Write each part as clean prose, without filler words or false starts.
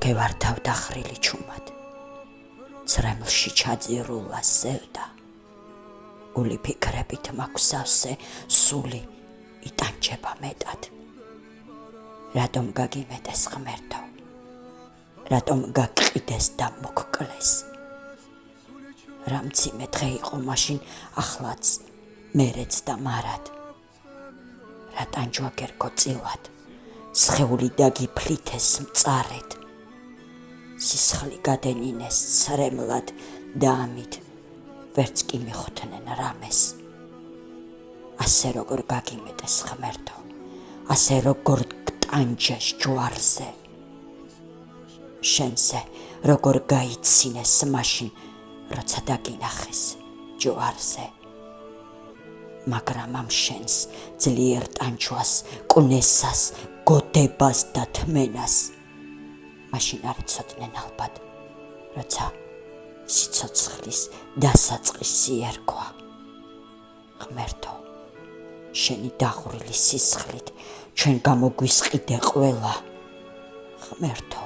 გევართავ დახრილი ჩუმად ცრემლში ჩაძირულა ზევდა გული ფიქრებით მაქვსავსე სული იტანჯება მეტად რატომ გაგიმეტეს ღმერთო რატომ გაგყიდეს და მოგკლეს რა მძიმე დღე იყო მაშინ ახლაც მერეც და მარად რა ტანჯვა გერგო წილად სხეული დაგიფლითეს მწარედ სისხლი გადენინეს ცრემლად და ამით ვერც კი მიხვდნენ რამეს ასე როგორ გაგიმეტეს ღმერთო ასე როგორ გტანჯეს ჯვარზე შენზე როგორ გაიცინეს მაშინ როცა დაგინახეს ჯვარზე მაგრამ ამ შენს ძლიერ ტანჯვას კვნესას გოდებას და თმენას მაშინ არ იცოდნენ ალბათ როცა სიცოცხლის დასაწყისი ერქვა ღმერთო შენი დაღვრილი სისხლით ჩვენ გამოგვისყიდე ყველა ღმერთო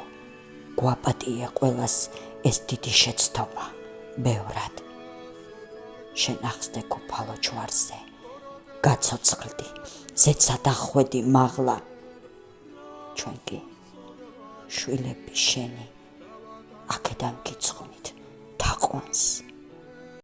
გვაპატიე ყველას ეს დიდი შეცდომა ბევრად შენ ახსნე გუფალო ჯვარზე გაცოცხლდი ზეცა დახვედი მაღლა ჩვენ კი შვილები შენი აქედან გიწყვნით თაყვანს